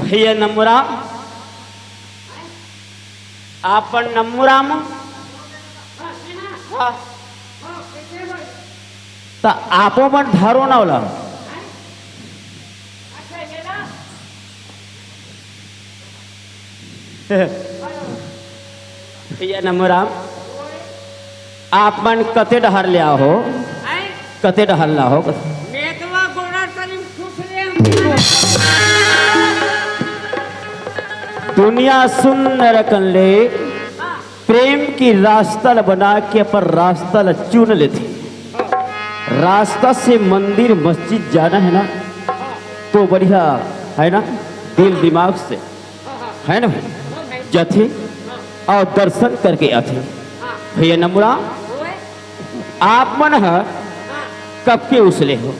भैया नम्मुराम आपण नम्मुराम तो आपो पण धारो नावला भैया नम्मुराम आपण कते डहर लिया हो कते डहर ला हो दुनिया सुन रखन ले प्रेम की रास्ता बना के पर रास्ता चुन लेती रास्ता से मंदिर मस्जिद जाना है ना तो बढ़िया है ना दिल दिमाग से है ना भाई जाते और दर्शन करके आते भैया नमुरा आप मन है कब के उसले हो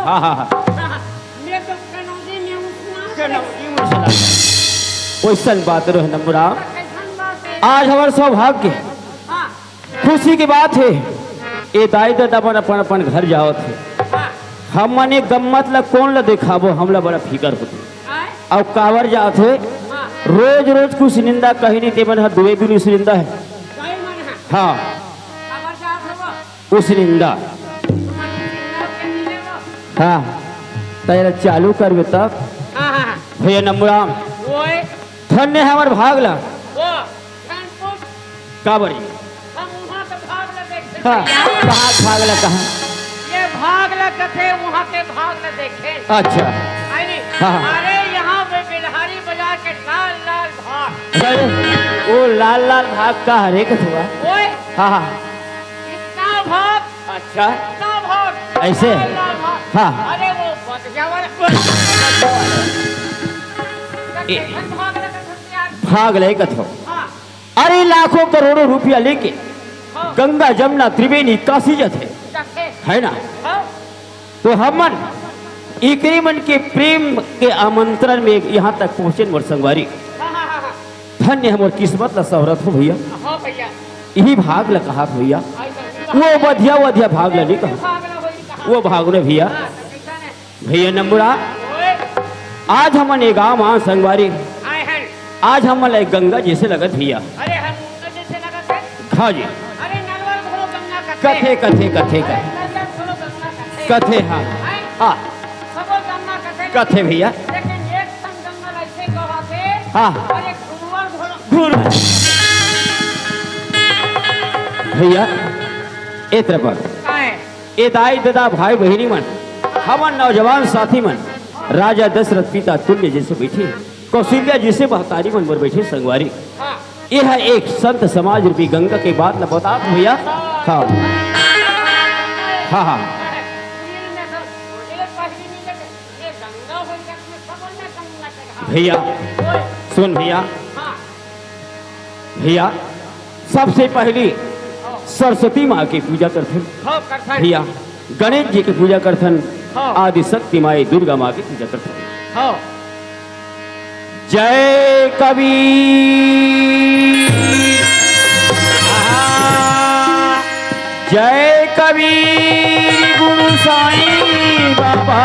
हाँ हाँ हाँ वैसन बात रहे नमुरा आज हमारे सौभाग्य खुशी की बात है ये दाई दादा अपन अपन अपन घर जाओ थे हम मने गम्मत ला कौन ला दिखाबो हमला बड़ा फिकर होती और कावर जाओ थे रोज रोज कुछ निंदा कहीं नहीं ते मन दुए भी उस निंदा है हाँ उस निंदा हाँ तेरा चालू कर तब भैया नमुराम धन्य है हमारे भागला काबरी हाँ कहाँ भागला कहाँ ये भागला कथे वहाँ के भागला देखे अच्छा हाँ अरे यहाँ पे बिलहारी बाजार के लाल लाल भाग अरे वो लाल लाल भाग का हरे का हुआ हाँ हाँ इतना भाग अच्छा इतना भाग ऐसे हाँ अरे वो बदजावर भाग ले कथो अरे लाखों करोड़ों रुपया लेके गंगा जमुना त्रिवेणी काशी जाते है ना तो हमन इकरी मन के प्रेम के आमंत्रण में यहाँ तक पहुँचे मोर संगवारी धन्य हमर किस्मत ला सहरत हो भैया यही भाग ला कहा भैया वो वधिया वधिया भाग ला नहीं कहा वो भाग रे भैया भैया नंबरा आज हमन एक गाँव वहाँ संगवारी आज हम एक गंगा जैसे लगत भैया हाँ जी कथे कथे कथे कथे हाँ हाँ कथे भैया हाँ भैया ए तरफ ए दाई दादा भाई बहिनी मन हमन नौजवान साथी मन राजा दशरथ पिता तुल्य जैसे बैठे कौशल्या जैसे महतारी मन पर बैठे संगवारी यह है एक संत समाज रूपी गंगा के बात न बता भैया हाँ हाँ हाँ भैया सुन भैया भैया सबसे पहली सरस्वती माँ की पूजा करथन भैया गणेश जी की पूजा करथन आदि शक्ति माई दुर्गा माँ की पूजा करथन जय कबीर जय कबीर गुरु साईं बाबा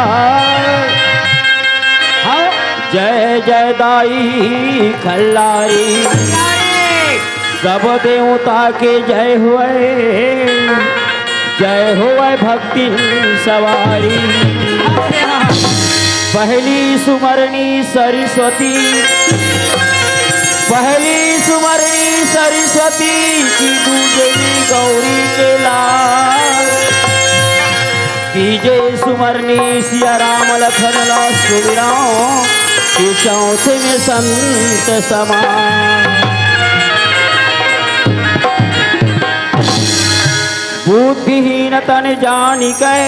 हाँ जय जय दाई खल्लारी सब देवता के जय हुए भक्ति सवारी पहली सुमरनी सरस्वती पहली सुमरनी सरस्वती की, दूसरी गौरी के लाल, तीजे सुमरनी सिया राम लखन लाल सुमिराओ के, चौथे में संत समान। बुद्धिहीन तन जानी कै,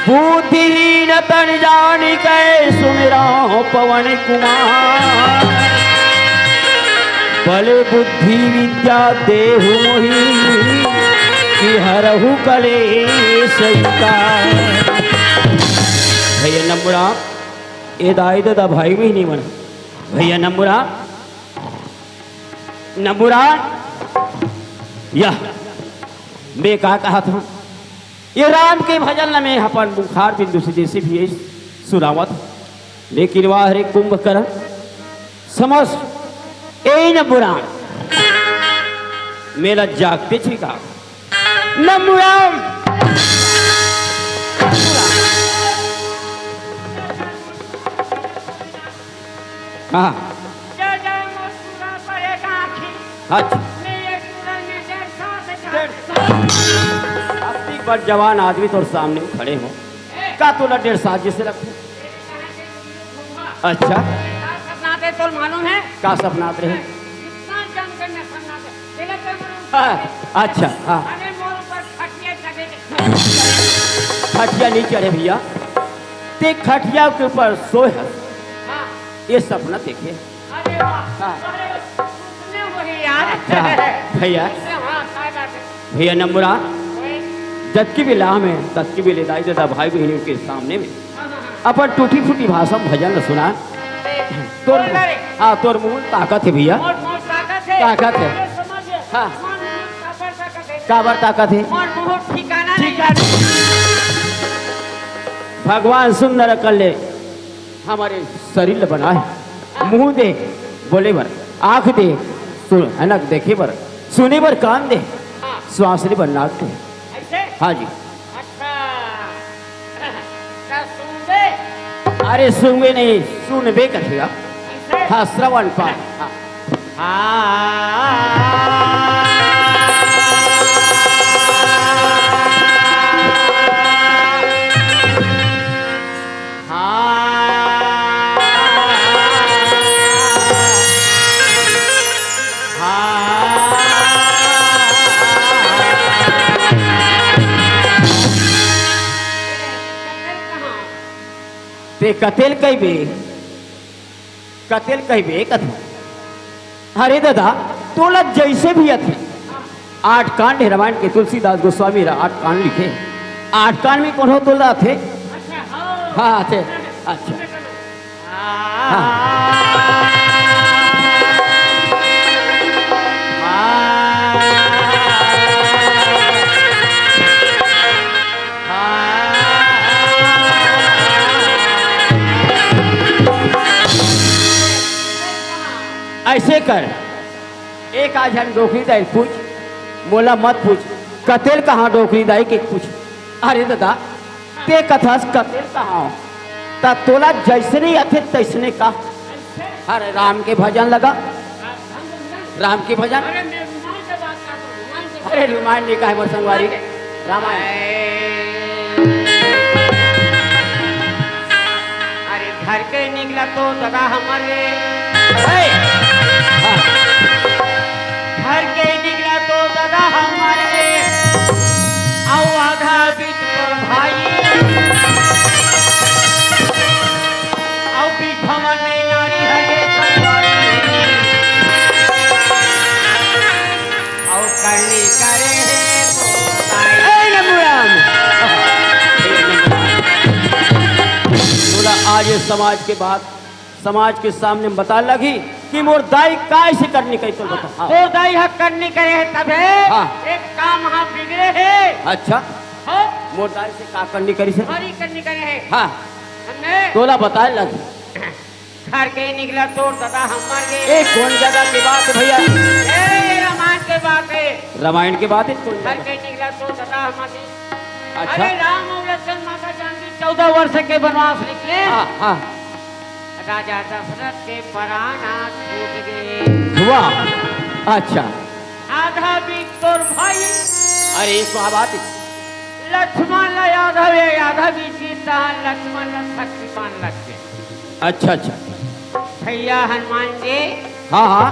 बुद्धिहीन तन जानी कै, सुमिराओ पवन कुमार, बल बुद्धि विद्या देहु मोहि, कि हरहु कलेश विकार। भैया नमुरा ए दाई दादा भाई भी नहीं बना। भैया नमुरा नमुरा यह मैं क्या कहा था, ये राम के भजन में अपन बुखार बिंदु से जैसे भी है सुनावत, लेकिन वह हरे कुंभकर्ण समझ ए नमुरा मेरा जागते छिका नमुरा। हाँ पर जवान आदमी तो सामने खड़े हो का, तोला 1.5 साल जिसे रखो। अच्छा सपना थे तो मालूम है का सपना रहे? अच्छा हाँ, खटिया नहीं चढ़े भैया, ते खटिया के ऊपर सोए है, ये सपना देखे। भैया भैया नमुरा जबकि भी लाम है तत्की भी लेदाई दादा भाई बहनों के सामने में अपन टूटी फूटी भाषा में भजन सुना। तोर हाँ तोर मुंह ताकत है भैया, ताकत है। हाँ काबर ताकत है, भगवान सुंदर कल्ले हमारे शरीर बनाए, मुंह दे बोले बर, आंख दे सुन है ना देखे बर, सुने बर कान दे, श्वास ले बर नाक दे। हाँ जी अरे सुनवे नहीं सुनबे करेगा। हाँ श्रवण पाठ। ते कतेल कहबे, कतेल कहबे कथा। अरे दादा तोला जैसे भी अथे 8 कांड है रामायण के, तुलसीदास गोस्वामी 8 कांड लिखे, 8 कांड में कौन हो तोला थे? हाँ थे। अच्छा ऐसे कर, एक आज हम डोकरी दाई पूछ, बोला मत पूछ कतेल कहाँ डोकरी दाई के पूछ। अरे दादा ते कथास कतेल कहाँ हो, ता तोला जैसे नहीं अथे तैसने का। अरे राम के भजन लगा, राम के भजन। अरे रामायण नहीं कहा मोर संगवारी, रामायण। अरे घर के निकला तो दादा हमारे, घर के निकला तो दादा हमारे, आओ आधा बीच पर भाई, आओ बीच हमारे नारी हरे आओ करनी करे बोला आज ये समाज के बाद समाज के सामने बता लगी कि मोर दाई काय से करनी कही तो बता। तो दाई हक करनी करे है तब है। हाँ। एक काम वहाँ बिगड़े है। अच्छा हो मोर दाई से का करनी करी से? हरी करनी करे है। हाँ हमने तोला बताए लगी। घर के निकला तो दादा हमारे, ए कौन जगह की बात है भैया? रामायण के बात है। रामायण की बात है। कौन घर जगह? के निकला तो दादा हमारे। अच्छा अरे राम और लक्ष्मण माता जानकी 14 वर्ष के वनवास निकले। हाँ हाँ राजा दशरथ के प्राण छूट गए। वाह, अच्छा। आधा भी तोर भाई, अरे स्वाभाविक। लक्ष्मण यादव यादव भी सीता लक्ष्मण शक्तिमान लगते। अच्छा अच्छा। भैया हनुमान जी, हाँ हाँ,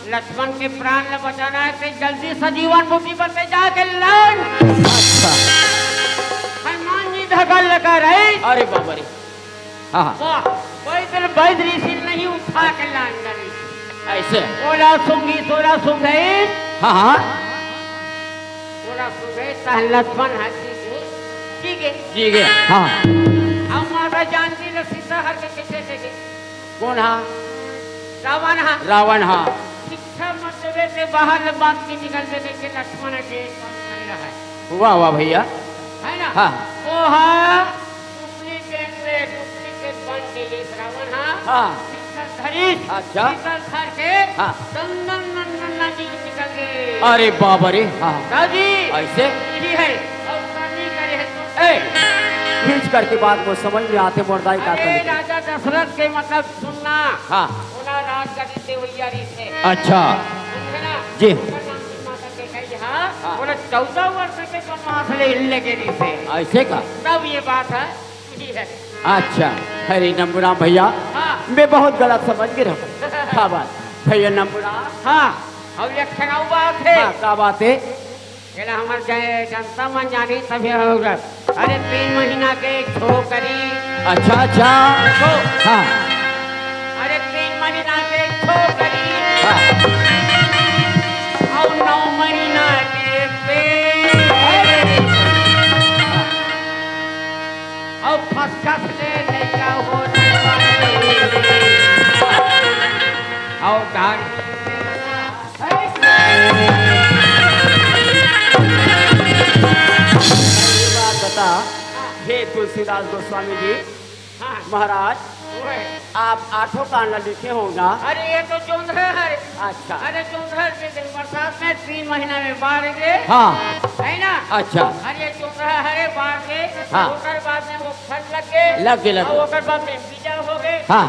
लक्ष्मण के प्राण न बचाना है तो जल्दी सजीवन बुद्धि पर से जाके लड़। अच्छा। हनुमान जी धगल लगा रहे। अरे बाबा रे, हाँ हाँ, वाह, वैद्य ऋषि नहीं उठा के लाना ऐसे। बोला सुंगी सोला सुन गए। हाँ हाँ, बोला सुन गए लक्ष्मण है ठीक है जी गए। हाँ, अब माता जानती न सीता हर के कैसे देखे। कौन हाँ? रावण हाँ। रावण हाँ। शिक्षा मतबे से बाहर बात की निकलते देखे लक्ष्मण के कर रहा है। वाह वाह भैया, है ना? हाँ। वो हाँ डुप्लीकेट बन गई रावण हाँ। हाँ, धरीश अच्छा। घर के हाँ। दंदन नंदन जी निकल गए। अरे बाबा रे, हाँ, दादी ऐसे। यही है और करनी करे है तो। ए, खींच करके बात को समझ में आते मुर्दाई का अरे राजा दशरथ के मतलब सुनना। हाँ, उना राज का जितने वैयारी थे। अच्छा समझे ना? जी। उनका नाम की माता के कही हाँ। हाँ। बोले 14 वर्ष के तो मासले हिलने के लिए थे। ऐसे का। तब ये बात है यही है। अच्छा, हरी नंबुराम भैया, हाँ मैं बहुत गलत समझ के रहा। क्या बात भैया नंबुराम? हाँ, अब ये खनाऊ बात है। हाँ, क्या बात है? केला हमार जाए जनता मन जानी तभी होगा। अरे 3 महीना के छोकरी। अच्छा अच्छा, हाँ अरे 3 महीना के छोकरी हाँ, और 9 महीना के पेट और फसकस ले लैका हो और गाड़ी बता। हे तुलसीदास गोस्वामी जी हाँ, महाराज, वो है। आप 8 कांड लिखे होगा। अरे ये तो चुंदर है। अच्छा, अरे चुंदर के दिन बरसात में 3 महीना में बाढ़ गए। हाँ, है ना? अच्छा, अरे चुंदर है बाढ़ गए। हाँ। ओकर बाद में वो फल लग गए। लग गए, लग गए। और ओकर बाद में बीजा हो गए। हाँ।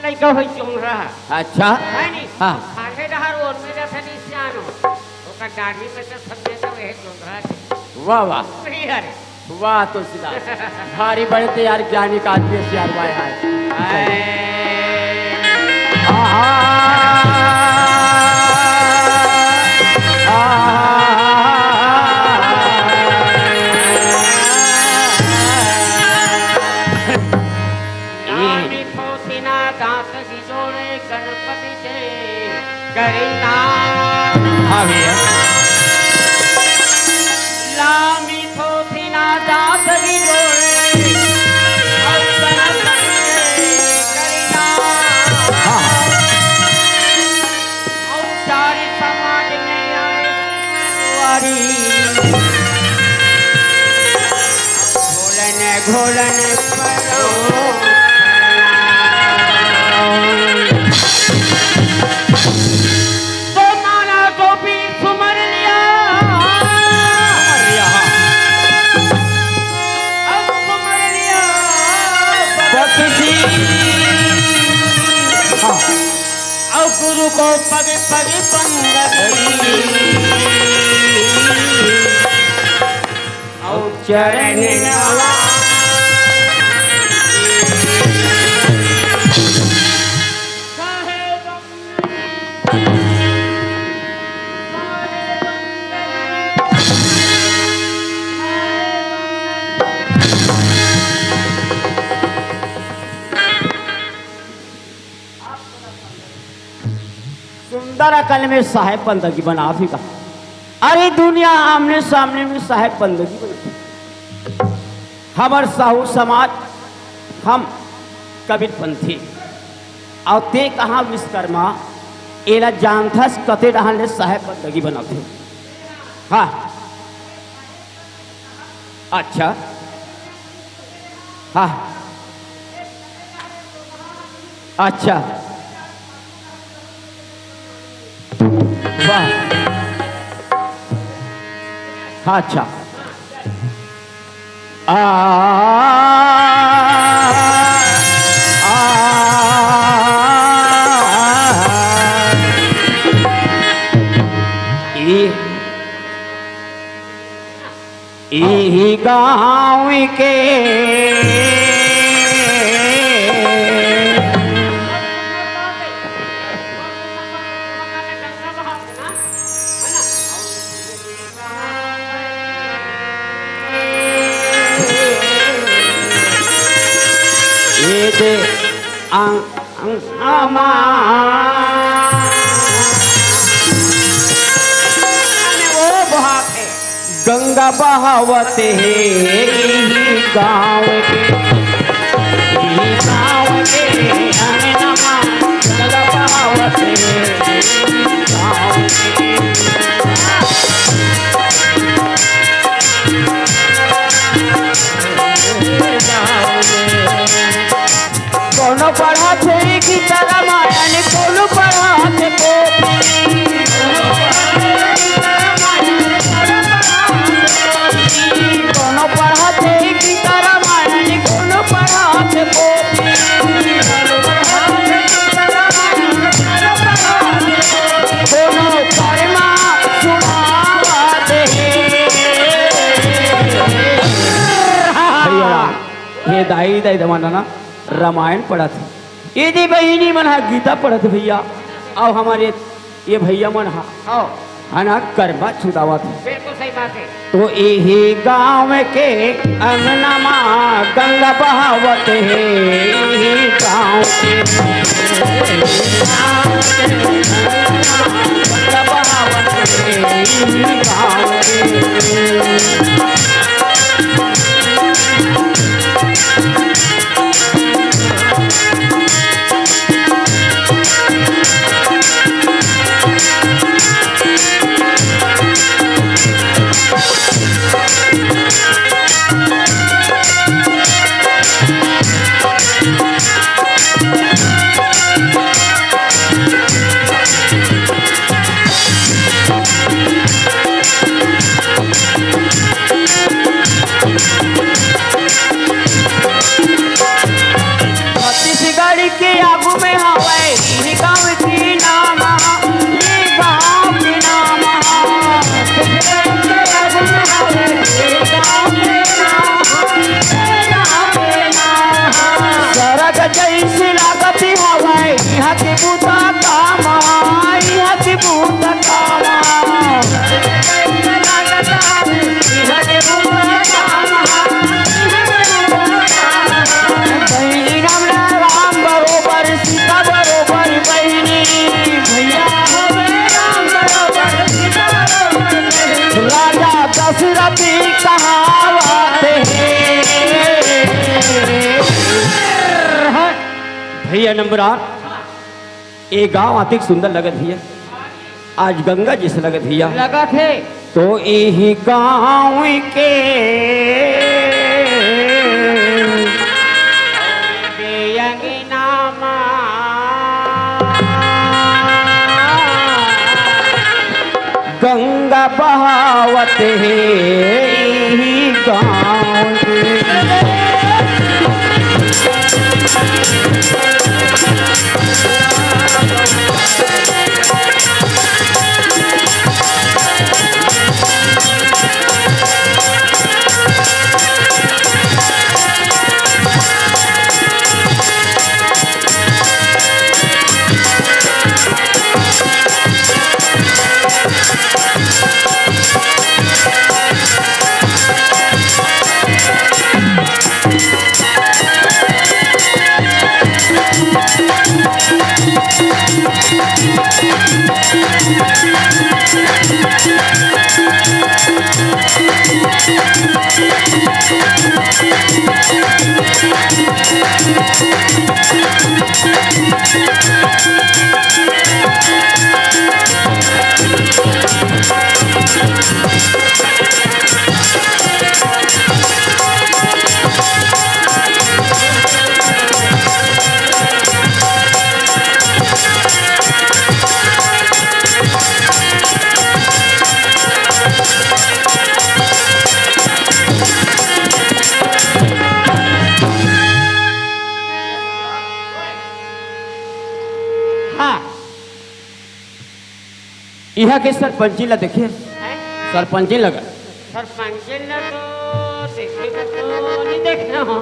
लड़का हुई चुंदर है। अच्छा, है नहीं? हाँ, आगे डहर और में जैसे निशान हो। ओकर दाढ़ी में से सब जैसा वह चुंदर वाह वाह वही है। वाह तुलसीदास, भारी बड़े तैयार ज्ञानी का आदमी से यार वाह है। गणपति के करीना हाँ भैया, लामी थोथिना दास की जोड़े और गणपति के करीना और सारे समाज में आए वारी घोलन घोलन परो और गुरु को पग पग पंगती और चरण नवा सुंदर अकल में साहेब बंदगी बना भी का। अरे दुनिया आमने सामने में साहेब बंदगी बना। हमार साहू समाज हम कबीरपंथी और ते कहाँ विश्वकर्मा एला जानथस कते रहने साहेब बंदगी बनाते। हाँ, अच्छा, हाँ, अच्छा, वाह, अच्छा, आ, आ, यही गाँव के ये दे वो बहाते गंगा बहावते गाँव के अंगनमा गंगा बहावते गाँव के कोनो पढ़ाते गीता रामायण कोनो पढ़ाते कोनो पढ़ाते गीता रामायण कोनो पढ़ाते कोनो परमा सुनावते ये दाई दाई जमाना ना रामायण पढ़ा थे ये दी बहिनी मन हा गीता पढ़ा थे भैया और हमारे ये भैया मन हा आओ है ना करवा छुदावा थे बिल्कुल सही बात है। तो यही गाँव के अंगनमा गंगा बहावत है यही गाँव के गंगा बहावत है यही गाँव के छत्तीसगढ़ के आगू में हवाए ये गाँव की नाम ये गाँव की नाम सड़क जैसी लागती हवाए यहाँ के बूता काम यहाँ के बूता काम बहिनी राम राम बरोबर सीता बरोबर बहिनी भैया राम बरोबर सीता बरोबर राजा दशरथ कहावत है भैया नंबर 8 ये गांव अति सुंदर लगत भैया आज गंगा जैसे लगत भैया लगा थे तो यही गाँव के नामा गंगा बहावत है यही गाँव के यहाँ के सरपंची ला देखिए सरपंची लगा सरपंच ने तो देखे तो नहीं देखना हो।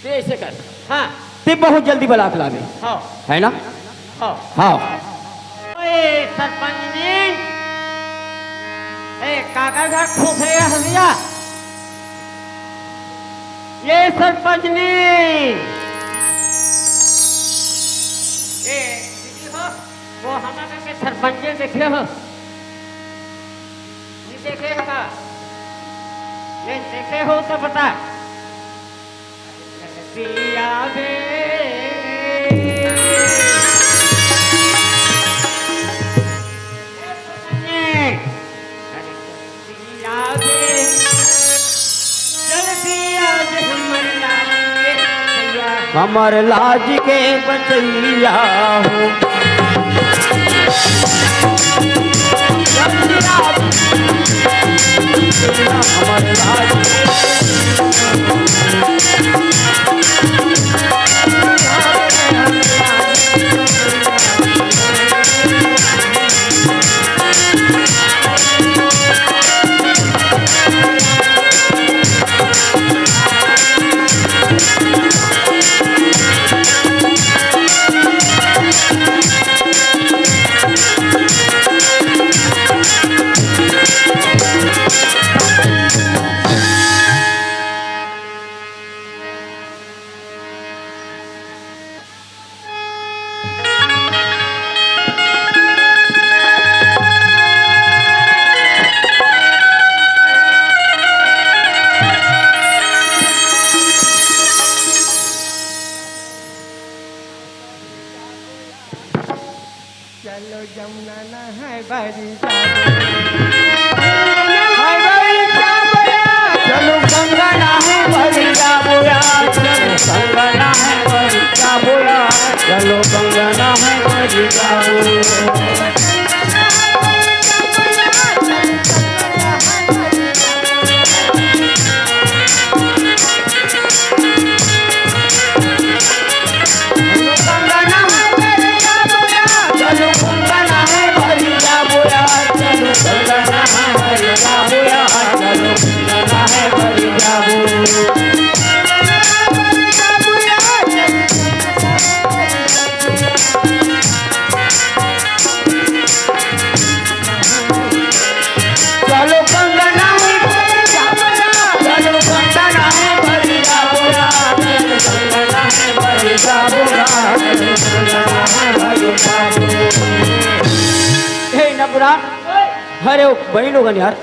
ते ऐसे कर, हाँ ते बहुत जल्दी बलाक लावे, हाँ है ना? हाँ। हाँ ओए सरपंच ने कागज घर ठोके हलिया। ये सरपंच ने दीदी हो वो हमारे के सरपंच ने देखे हो नहीं देखे हो का ये देखे हो तो बता पिया दे हमर लाज के बचैया हो, हमर लाज चलो जमुना ना है बारी चलो गंगा ना है भरिया बोया, चलो गंगा ना है भरिया बोया, चलो गंगा ना है भरिया बोया। अरे भाई लोगन यार,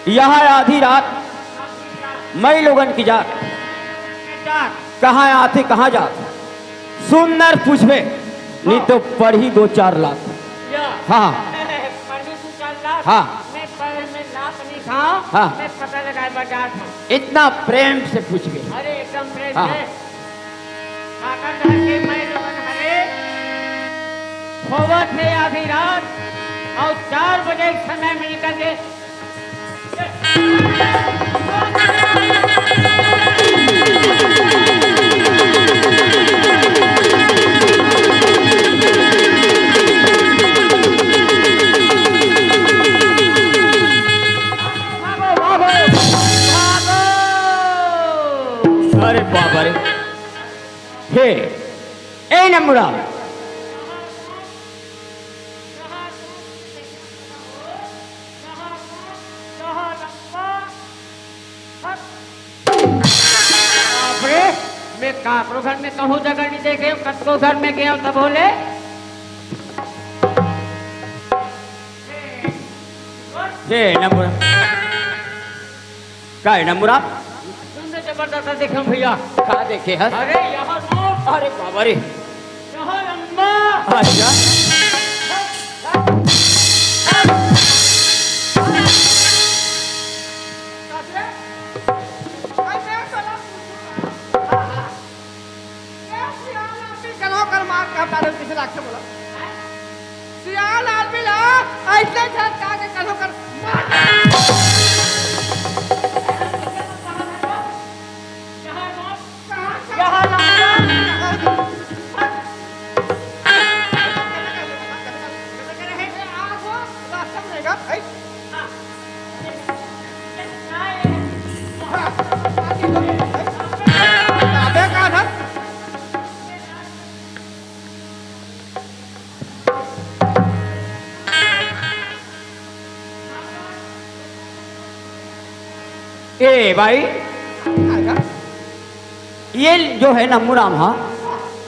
यहाँ आधी रात मई लोगन की जात कहाँ आते कहाँ जात सुंदर पूछबे नहीं तो पढ़ी 2-4 लाख। हाँ हाँ हाँ मैं पता लगाए बाजार था। इतना प्रेम से पूछबे। अरे एकदम प्रेम हाँ। से काका घर के मैं लोगन हरे होवत है आधी रात और 4 बजे के समय में निकल गए। अरे बाबा रे, हे ए नमुरा मैं काकरो घर में कहूँ जगह नहीं देखे कतको घर में गया तब बोले हे नमुरा का है नमुरा तुमने जबरदस्त देखे भैया। का देखे है? अरे यहाँ लोग अरे बाबा रे, यहाँ अम्मा अच्छा ए भाई, आएगा ये जो है ना मुराम, हाँ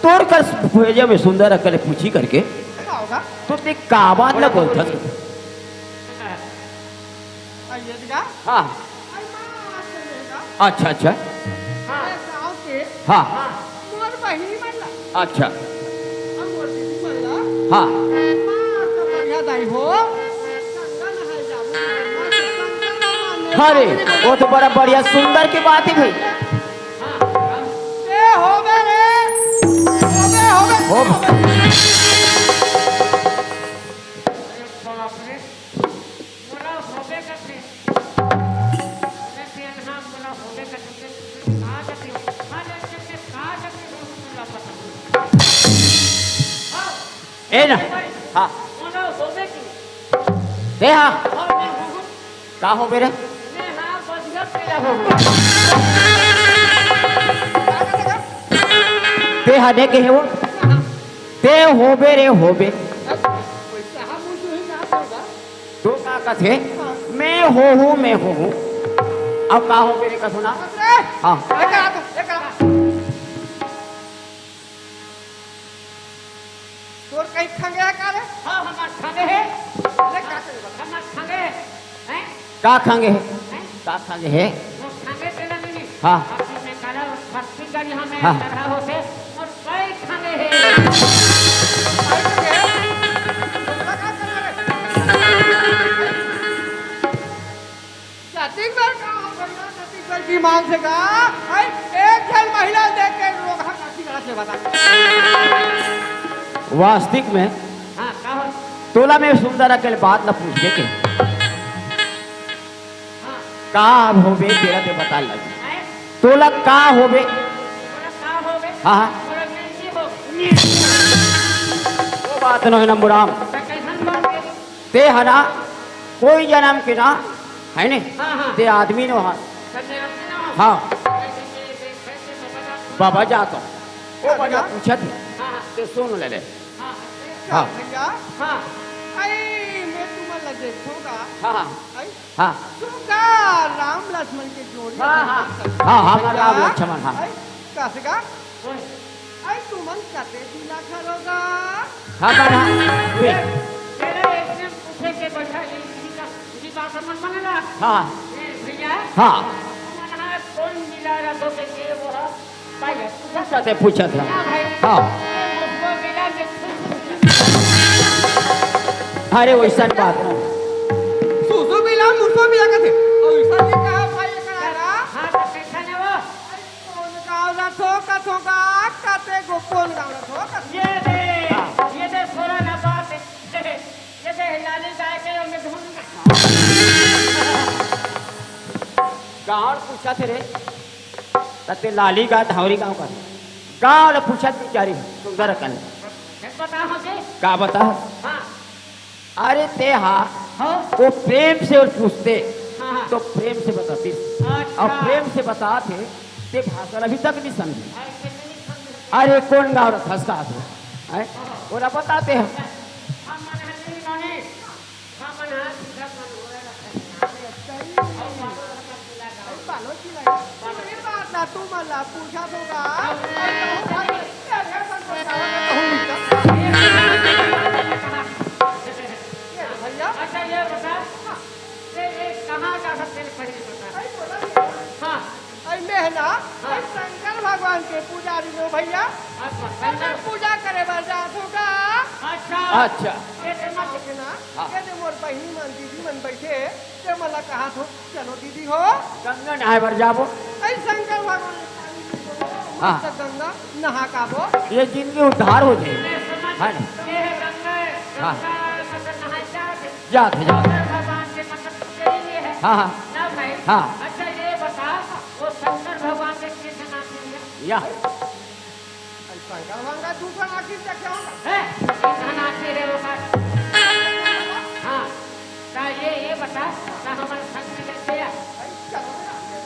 तोड़ कर भेजे में सुंदर अकल पूछी करके क्या होगा तो ते का बात ना बोलता तू। आइए दिखा हाँ आई मां चलेगा अच्छा अच्छा गांव के हाँ मोर बहिनी मल्ला अच्छा और मोर दीदी मल्ला हाँ मां तो बढ़िया दाई हो गंगा नहाए जाबो अरे वो तो बड़ा बढ़िया सुंदर की बात है भाई। ए होबे रे होबे हो बाप रे बोला होबे करते मैं तेन नाम बोला होबे करते कहां करते हां लेके कहां करते बोला पता ए ना हाँ बोला होबे की ते हाँ और मैं हूं का हो बेरे मैं हां बदिया तेरा हो ते हाँ देखे है वो ते हो बेरे हो बे पैसा हम मुझे ही ना होगा तो का कथे मैं हो हूँ अब का हो बेरे का सुना हाँ तोर कहीं खंगे है का रे हां हमार खाने है ले का करे बता हमार खाने हैं का खांगे है का खांगे है वो खाने तेरा नहीं हाँ। आपकी में काला भक्ति गाड़ी हमें हाँ। तरह होते और कई खाने हैं की मांग से कहा भाई एक जन महिला देख के लोग हम काफी गलत से बता वास्तविक में हाँ कहो तोला में सुंदर अकल बात न पूछ के हाँ का अब हो बे तेरा ते बता लगी हैं? तोला का हो बे बोला का हो बे हाँ हाँ बोला नहीं हो वो बात न है ना मुराम तो कैसन बात है ते हना कोई जन्म के ना है ने हाँ, हाँ। ते आदमी नो हाँ करने अपने ना हाँ कैसे मैं बता बाबा जातो वो बड़ा पूछा थे हाँ ते सुन ले ले हाँ हाँ भैया हाँ आई मैं तुम्हें लगे होगा हाँ हाँ आई हाँ तुमका राम लक्ष्मण के जोड़ी हाँ हाँ हाँ हाँ हाँ राम लक्ष्मण हाँ कासेगा ओए आई तुमन कते दिला खरोगा हाँ हाँ वे तेरा एक दिन पूछे के बैठा इसी बात समझ में ना हाँ भैया हाँ मना कौन मिला रहा तो के वो भाई पूछा थे क्या भाई हाँ मुझको मिला के अरे वैसा बात ना सुसु बिला मुसो बिला कते और ऐसा नहीं कहा भाई करारा हाँ तो कैसा ने वो कौन गाँव ना थो कथो का कते को कौन गाँव ना थो कते ये दे सोरा ना बात है ये दे लाली गाय के और मैं ढूंढूंगा गाँव पूछा थे रे तते लाली का धावरी गाँव का गाँव पूछा बेचारी सुंदर कल एक बता मुझे का बता हाँ अरे ते हाँ हाँ वो प्रेम से और पूछते हाँ हाँ तो प्रेम से बताती अच्छा और प्रेम से बताते ते भाषा अभी तक नहीं समझी ऐसे नहीं समझ अरे कौन गाँव फंसता है बोला बताते हैं हम मन है नहीं नोनी हम मन है सीधा मन हो रहा है बालो की लगी ये बात ना तू मला पूछा होगा भैया अच्छा ये बता ये कहाँ का सबसे पहले बता हाँ आई मेहना आई शंकर भगवान के पुजारी लो भैया अच्छा शंकर शंकर पूजा करे बरसात होगा अच्छा अच्छा ये ते मत ना हाँ। ये जो मोर बहनी मन दीदी मन बैठे ते मला कहा थो चलो दीदी हो गंगा नहाए बर जाबो आई शंकर भगवान ने पानी दी तो हाँ। मस्त गंगा नहा काबो ये जिंदगी उद्धार हो जाए ये समझ है ना ये है गंगा हाँ। गंगा मतलब नहाए जाते जाते जाते भगवान के मतलब यही है हाँ हाँ ना भाई हाँ। अच्छा ये बता वो शंकर भगवान के कैसे नाम है या आई शंकर भगवान का दूसरा आखिर क्या क्या होगा है नाचे रे वो हाँ ता ये बता ता हमारे संग में कैसे है आई चलो अपने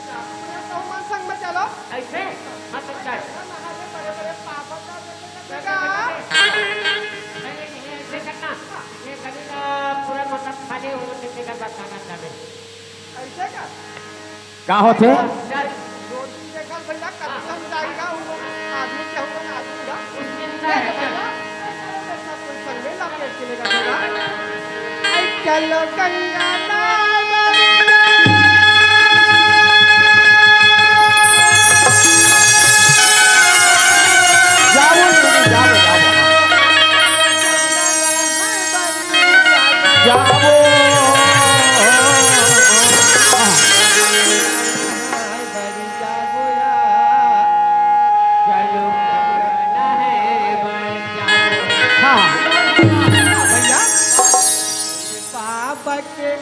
तो मन संग में चलो ऐसे मतलब क्या नहा के बड़े बड़े पाप का ऐसे करना ये कभी का पूरा मतलब खाली हो सकते का बताना चाहे ऐसे का का होते रोटी देखल भैया कतन जाएगा वो आदमी के होगा आदमी का सब कोई संगे ला के चलेगा ऐ चलो गंगा भैया बाबा के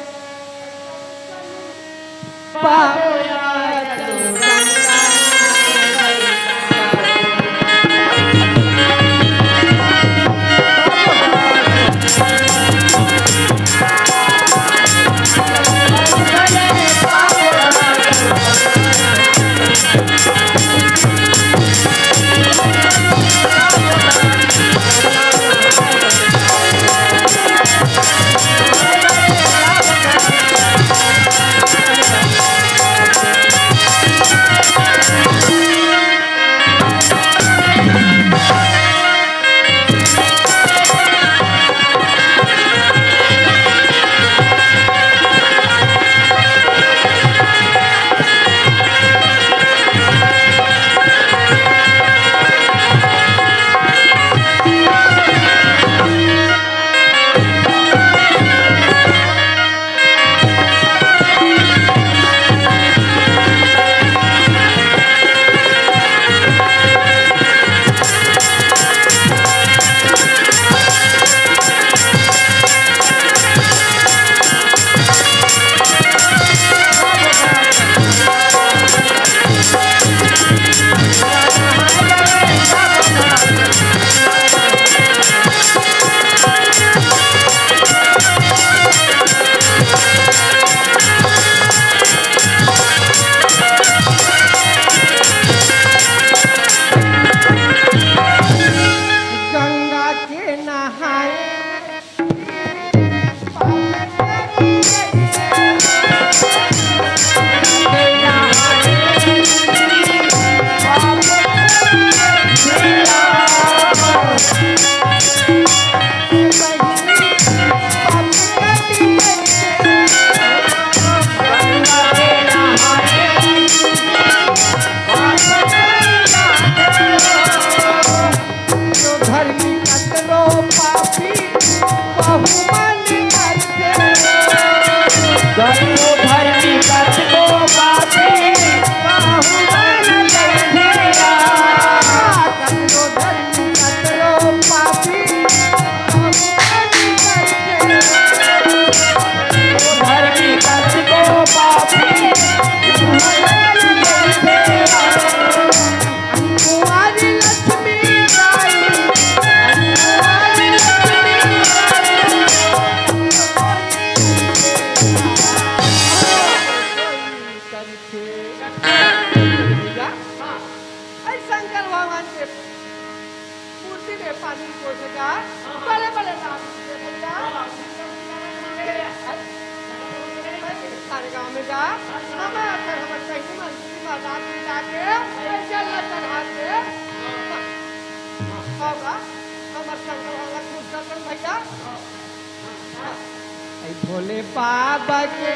भोले बाबा के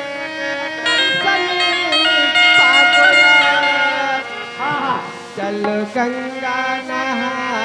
चल गंगा नहा